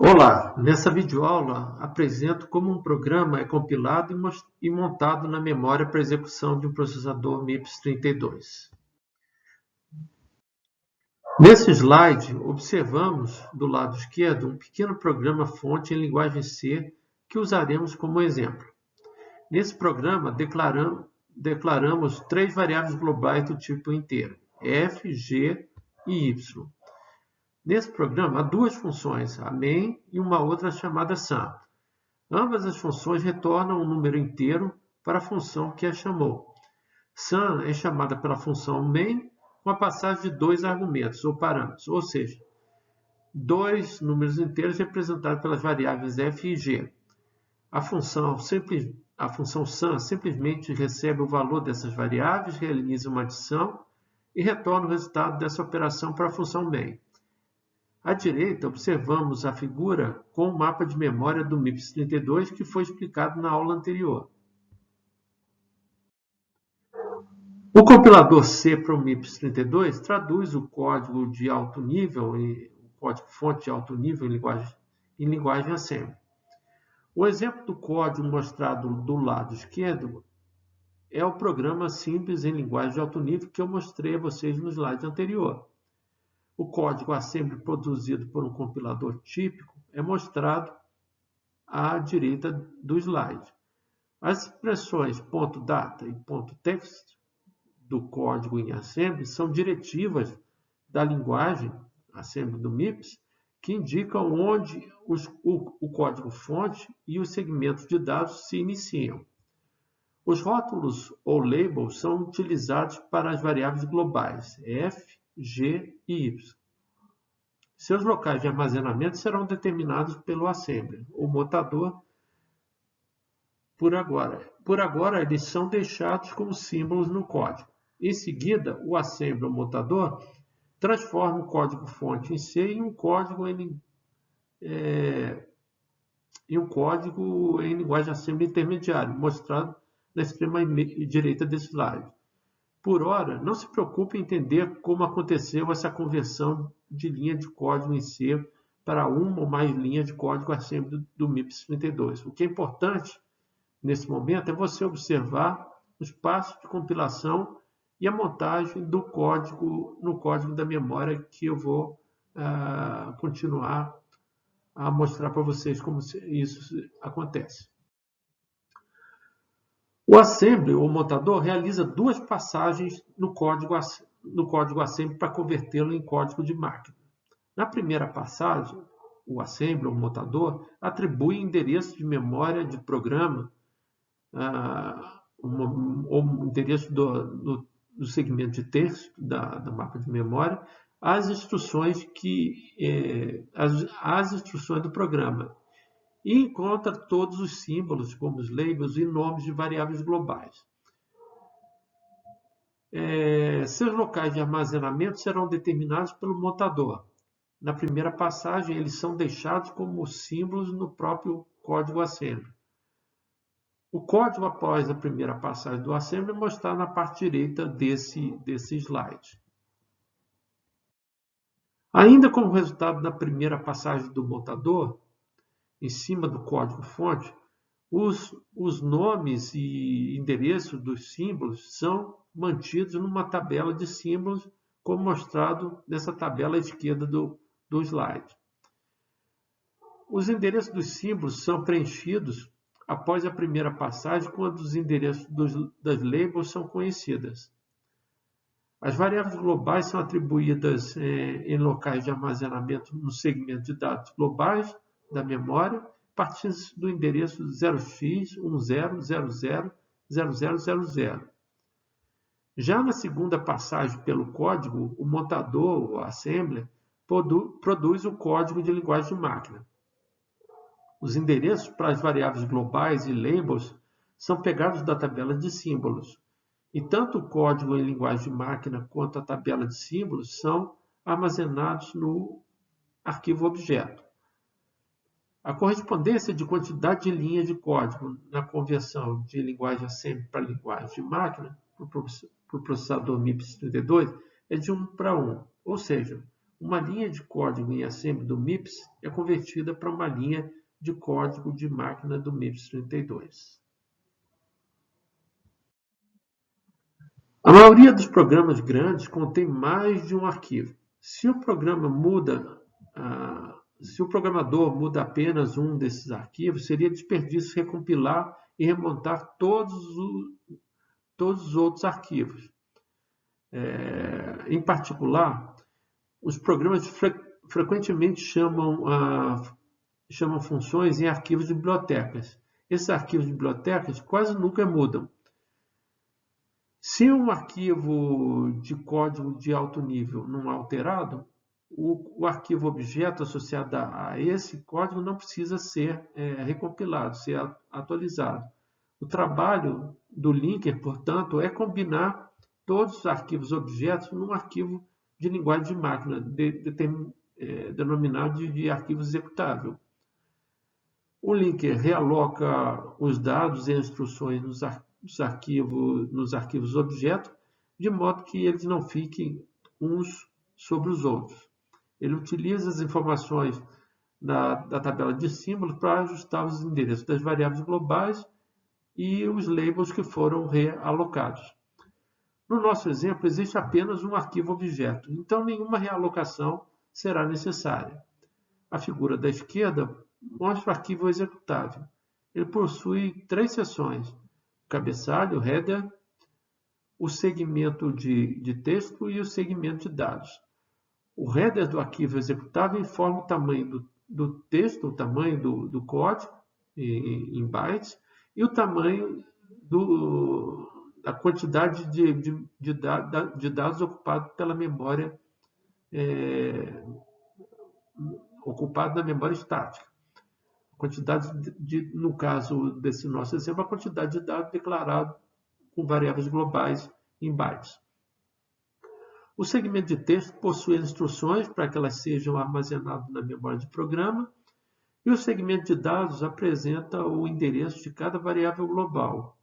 Olá, nessa videoaula apresento como um programa é compilado e montado na memória para execução de um processador MIPS 32. Nesse slide, observamos do lado esquerdo um pequeno programa fonte em linguagem C que usaremos como exemplo. Nesse programa, declaramos três variáveis globais do tipo inteiro, f, g e y. Nesse programa, há duas funções, a main e uma outra chamada sum. Ambas as funções retornam um número inteiro para a função que a chamou. Sum é chamada pela função main com a passagem de dois argumentos ou parâmetros, ou seja, dois números inteiros representados pelas variáveis f e g. A função sum simplesmente recebe o valor dessas variáveis, realiza uma adição e retorna o resultado dessa operação para a função main. À direita, observamos a figura com o mapa de memória do MIPS 32 que foi explicado na aula anterior. O compilador C para o MIPS 32 traduz o código de alto nível, o código-fonte de alto nível em linguagem Assembly. O exemplo do código mostrado do lado esquerdo é o programa simples em linguagem de alto nível que eu mostrei a vocês no slide anterior. O código Assembly produzido por um compilador típico é mostrado à direita do slide. As expressões .data e .text do código em Assembly são diretivas da linguagem Assembly do MIPS que indicam onde o código-fonte e os segmentos de dados se iniciam. Os rótulos ou labels são utilizados para as variáveis globais f, g e y. Seus locais de armazenamento serão determinados pelo Assembly, o montador. Por agora, eles são deixados como símbolos no código. Em seguida, o Assembly, o montador, transforma o código-fonte em C em um código em linguagem Assembly intermediário, mostrado na extrema direita desse slide. Por ora, não se preocupe em entender como aconteceu essa conversão de linha de código em C para uma ou mais linhas de código Assembly do MIPS 32. O que é importante nesse momento é você observar os passos de compilação e a montagem do código no código da memória que eu vou continuar a mostrar para vocês como isso acontece. O Assembly, ou montador, realiza duas passagens no código Assembly para convertê-lo em código de máquina. Na primeira passagem, o Assembly, ou montador, atribui endereço de memória de programa, ou endereço do segmento de texto do mapa de memória, às instruções do programa. E encontra todos os símbolos, como os labels e nomes de variáveis globais. Seus locais de armazenamento serão determinados pelo montador. Na primeira passagem, eles são deixados como símbolos no próprio código Assembly. O código após a primeira passagem do Assembly é mostrado na parte direita desse slide. Ainda como resultado da primeira passagem do montador, em cima do código-fonte, os nomes e endereços dos símbolos são mantidos numa tabela de símbolos, como mostrado nessa tabela à esquerda do slide. Os endereços dos símbolos são preenchidos após a primeira passagem, quando os endereços das labels são conhecidas. As variáveis globais são atribuídas em locais de armazenamento no segmento de dados globais da memória, partindo do endereço 0x10000000. Já na segunda passagem pelo código, o montador, o Assembly, produz o código de linguagem de máquina. Os endereços para as variáveis globais e labels são pegados da tabela de símbolos, e tanto o código em linguagem de máquina quanto a tabela de símbolos são armazenados no arquivo objeto. A correspondência de quantidade de linhas de código na conversão de linguagem Assembly para linguagem de máquina, para o processador MIPS 32, é de 1 para 1. Ou seja, uma linha de código em assembly do MIPS é convertida para uma linha de código de máquina do MIPS 32. A maioria dos programas grandes contém mais de um arquivo. Se o programador muda apenas um desses arquivos, seria desperdício recompilar e remontar todos os outros arquivos. Em particular, os programas frequentemente chamam funções em arquivos de bibliotecas. Esses arquivos de bibliotecas quase nunca mudam. Se um arquivo de código de alto nível não é alterado, o arquivo objeto associado a esse código não precisa ser recompilado, ser atualizado. O trabalho do linker, portanto, é combinar todos os arquivos objetos num arquivo de linguagem de máquina, denominado de arquivo executável. O linker realoca os dados e instruções nos arquivos objeto, de modo que eles não fiquem uns sobre os outros. Ele utiliza as informações da tabela de símbolos para ajustar os endereços das variáveis globais e os labels que foram realocados. No nosso exemplo, existe apenas um arquivo objeto, então nenhuma realocação será necessária. A figura da esquerda mostra o arquivo executável. Ele possui 3 seções: o cabeçalho, o header, o segmento de texto e o segmento de dados. O header do arquivo executável informa o tamanho do texto, o tamanho do código em bytes, e o tamanho da quantidade de dados ocupados pela memória ocupado na memória estática. No caso desse nosso exemplo, a quantidade de dados declarado com variáveis globais em bytes. O segmento de texto possui as instruções para que elas sejam armazenadas na memória de programa, e o segmento de dados apresenta o endereço de cada variável global.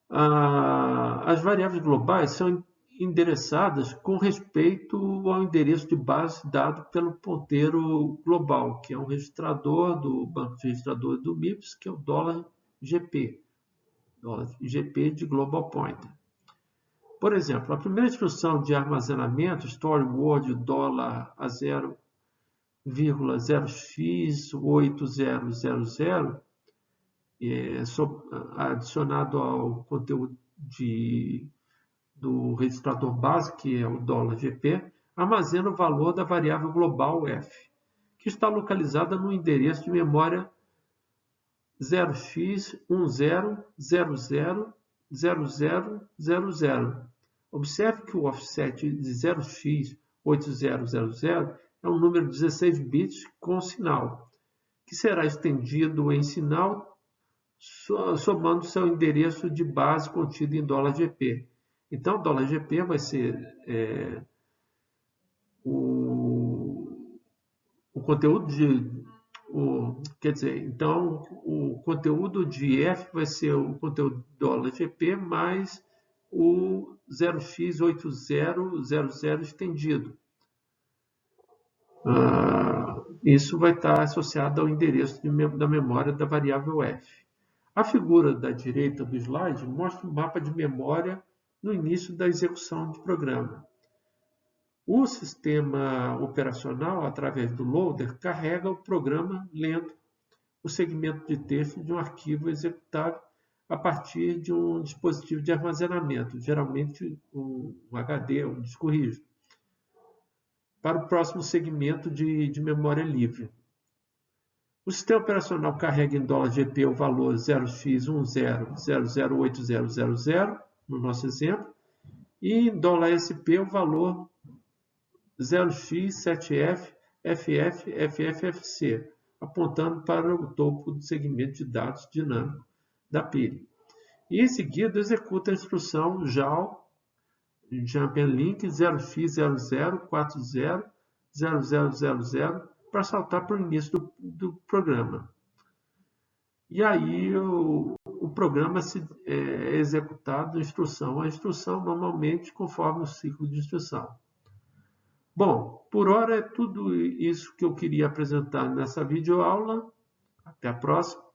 As variáveis globais são endereçadas com respeito ao endereço de base dado pelo ponteiro global, que é um registrador do banco de registradores do MIPS, que é o $GP, $GP de Global Pointer. Por exemplo, a primeira instrução de armazenamento, store word a 0,0x8000, adicionado ao conteúdo do registrador base, que é o $GP, armazena o valor da variável global f, que está localizada no endereço de memória 0x10000000. Observe que o offset de 0x8000 é um número de 16 bits com sinal, que será estendido em sinal somando seu endereço de base contido em $GP. Então, o $GP vai ser o conteúdo então o conteúdo de f vai ser o conteúdo $GP mais o 0x8000 estendido. Isso vai estar associado ao endereço da memória da variável f. A figura da direita do slide mostra um mapa de memória no início da execução do programa. O sistema operacional, através do loader, carrega o programa lendo o segmento de texto de um arquivo executável a partir de um dispositivo de armazenamento, geralmente um HD, um disco rígido, para o próximo segmento de memória livre. O sistema operacional carrega em $GP o valor 0x10000800, no nosso exemplo, e em $SP o valor 0x7f-ffffc, apontando para o topo do segmento de dados dinâmico da pilha. E em seguida executa a instrução JAL, Jump and Link 0x00400000 para saltar para o início do programa. E aí o programa é executado instrução a instrução, normalmente conforme o ciclo de instrução. Bom, por hora é tudo isso que eu queria apresentar nessa videoaula. Até a próxima.